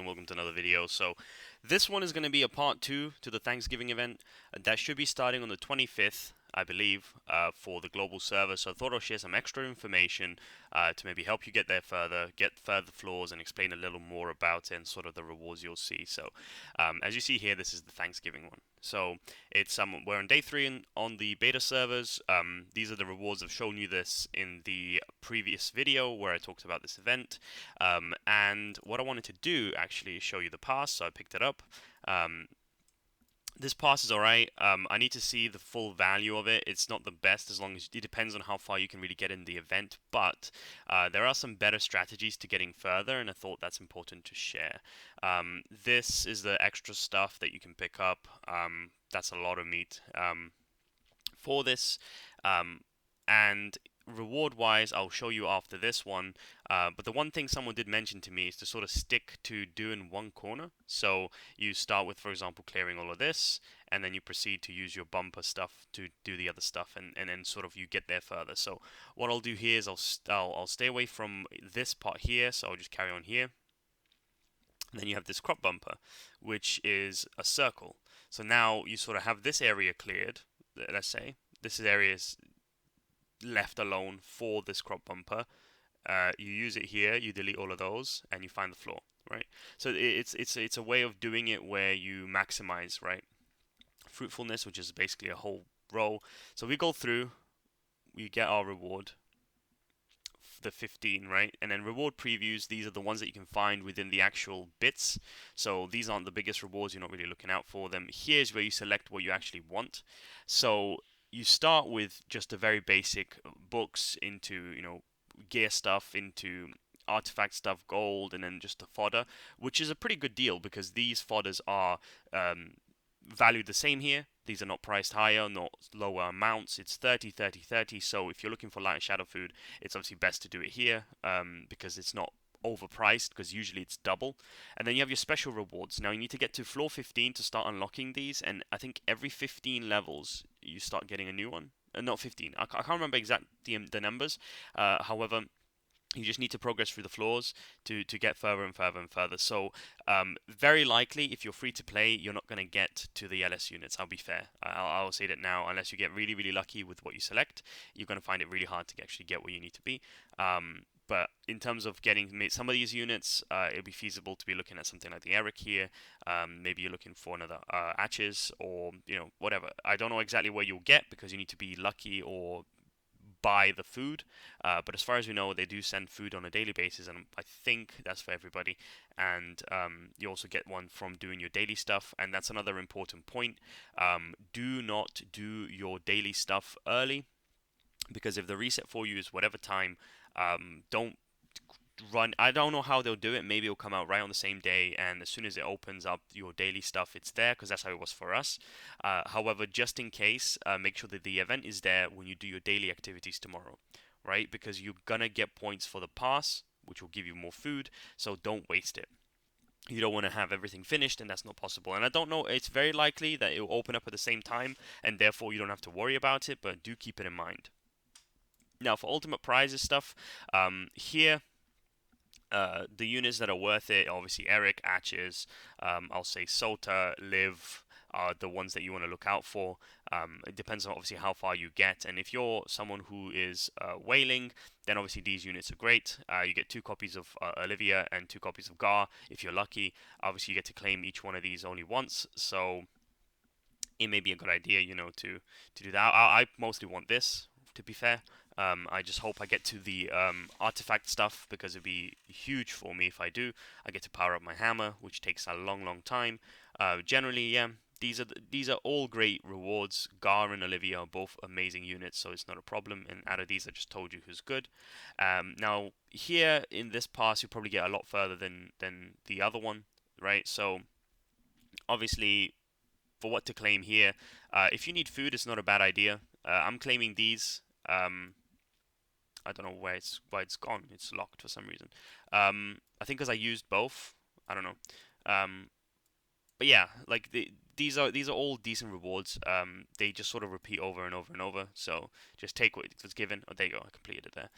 and welcome to another video. So this one is going to be a part 2 to the Thanksgiving event. That should be starting on the 25th, I believe, for the global server. So I thought I'll share some extra information to maybe help you get there further, get further floors, and explain a little more about it and sort of the rewards you'll see. So as you see here, this is the Thanksgiving one. So it's we're on day 3 on the beta servers. These are the rewards. I've shown you this in the previous video where I talked about this event. And what I wanted to do actually is show you the pass. So I picked it up. This pass is alright. I need to see the full value of it. It's not the best, as long as it depends on how far you can really get in the event, but there are some better strategies to getting further, and I thought that's important to share. This is the extra stuff that you can pick up. That's a lot of meat for this. And reward wise, I'll show you after this one, but the one thing someone did mention to me is to sort of stick to doing one corner. So you start with, for example, clearing all of this, and then you proceed to use your bumper stuff to do the other stuff, and then sort of you get there further. So what I'll do here is I'll stay away from this part here, so I'll just carry on here. And then you have this crop bumper, which is a circle. So now you sort of have this area cleared, let's say. This area is left alone for this crop bumper. You use it here, you delete all of those, and you find the floor, right? So it's a way of doing it where you maximize, right, fruitfulness, which is basically a whole row. So we go through, we get our reward, the 15, right? And then reward previews, these are the ones that you can find within the actual bits. So these aren't the biggest rewards, you're not really looking out for them. Here's where you select what you actually want. So you start with just a very basic books into, gear stuff, into artifact stuff, gold, and then just the fodder, which is a pretty good deal because these fodders are valued the same here. These are not priced higher, not lower amounts. It's 30, 30, 30. So if you're looking for light and shadow food, it's obviously best to do it here because it's not overpriced, because usually it's double. And then you have your special rewards. Now you need to get to floor 15 to start unlocking these, and I think every 15 levels you start getting a new one. Not 15. I can't remember exactly the numbers. However, you just need to progress through the floors to get further and further and further. So very likely, if you're free to play, you're not going to get to the LS units. I'll be fair. I'll say that now. Unless you get really, really lucky with what you select, you're going to find it really hard to actually get where you need to be. But in terms of getting some of these units, it'll be feasible to be looking at something like the Eric here. Maybe you're looking for another Atches, or whatever. I don't know exactly where you'll get, because you need to be lucky or buy the food, but as far as we know, they do send food on a daily basis, and I think that's for everybody. And you also get one from doing your daily stuff, and that's another important point. Do not do your daily stuff early, because if the reset for you is whatever time, don't run. I don't know how they'll do it. Maybe it'll come out right on the same day, and as soon as it opens up your daily stuff, it's there, because that's how it was for us. However, just in case, make sure that the event is there when you do your daily activities tomorrow, right? Because you're gonna get points for the pass, which will give you more food, so don't waste it. You don't want to have everything finished, and that's not possible. And I don't know, it's very likely that it will open up at the same time, and therefore you don't have to worry about it, but do keep it in mind. Now, for ultimate prizes stuff, here, the units that are worth it, obviously Eric, Atches, I'll say Sota, Liv, are the ones that you want to look out for. It depends on obviously how far you get, and if you're someone who is whaling, then obviously these units are great. You get 2 copies of Olivia and 2 copies of Gar if you're lucky. Obviously you get to claim each one of these only once, so it may be a good idea, to do that. I mostly want this, to be fair. I just hope I get to the artifact stuff, because it'd be huge for me if I do. I get to power up my hammer, which takes a long, long time. Generally, yeah, these are all great rewards. Gar and Olivia are both amazing units, so it's not a problem. And out of these, I just told you who's good. Now, here in this pass, you probably get a lot further than the other one, right? So, obviously, for what to claim here, if you need food, it's not a bad idea. I'm claiming these. I don't know why it's gone. It's locked for some reason. I think because I used both. I don't know. But yeah, like these are all decent rewards. They just sort of repeat over and over and over. So just take what's given. Oh, there you go. I completed it there.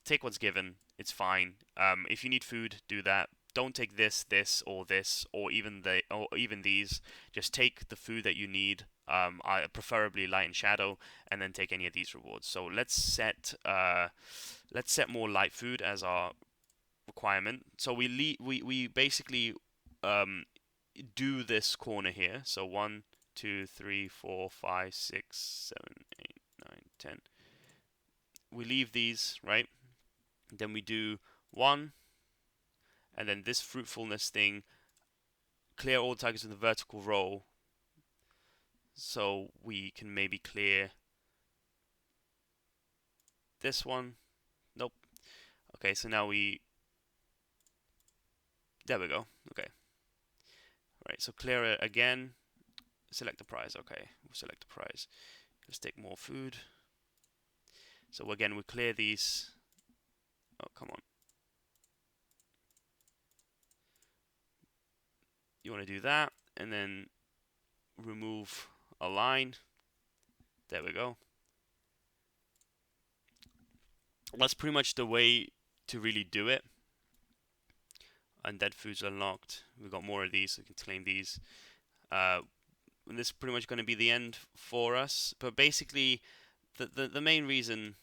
Take what's given. It's fine. If you need food, do that. don't take this, or even these. Just take the food that you need. Preferably light and shadow, and then take any of these rewards. So let's set more light food as our requirement. So we basically um, do this corner here. So 1, 2, 3, 4, 5, 6, 7, 8, 9, 10. We leave these, right? Then we do 1, and then this fruitfulness thing, clear all targets in the vertical row. So we can maybe clear this one. Nope. Okay, so now there we go. Okay. Right, so clear it again. Select the prize. Okay, we'll select the prize. Let's take more food. So again, we clear these. Oh, come on. You want to do that, and then remove a line. There we go. That's pretty much the way to really do it. Undead foods unlocked. We've got more of these, so we can claim these. And this is pretty much going to be the end for us. But basically, the main reason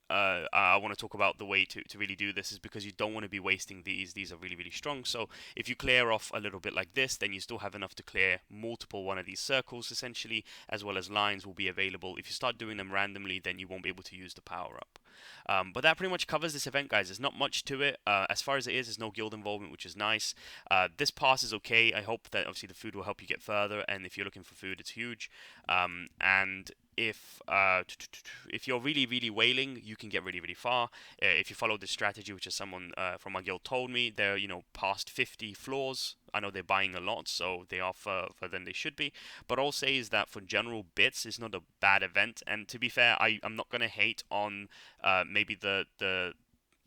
I want to talk about the way to really do this is because you don't want to be wasting these. These are really, really strong. So if you clear off a little bit like this, then you still have enough to clear multiple one of these circles, essentially, as well as lines will be available. If you start doing them randomly, then you won't be able to use the power up. But that pretty much covers this event, guys. There's not much to it. As far as it is, there's no guild involvement, which is nice. This pass is okay. I hope that obviously the food will help you get further, and if you're looking for food, it's huge. And if you're really, really whaling, you can get really, really far. If you follow this strategy, which is someone from my guild told me, they're past 50 floors. I know they're buying a lot, so they are further than they should be. But all I'll say is that for general bits, it's not a bad event. And to be fair, I'm not gonna hate on maybe the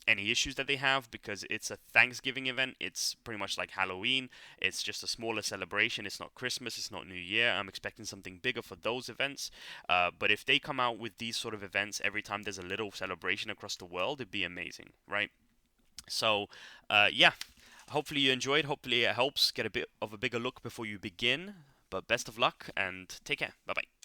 any issues that they have, because it's a Thanksgiving event. It's pretty much like Halloween. It's just a smaller celebration. It's not Christmas. It's not New Year. I'm expecting something bigger for those events. But if they come out with these sort of events every time there's a little celebration across the world, it'd be amazing, right? So, yeah. Hopefully you enjoyed. Hopefully it helps get a bit of a bigger look before you begin. But best of luck and take care. Bye bye.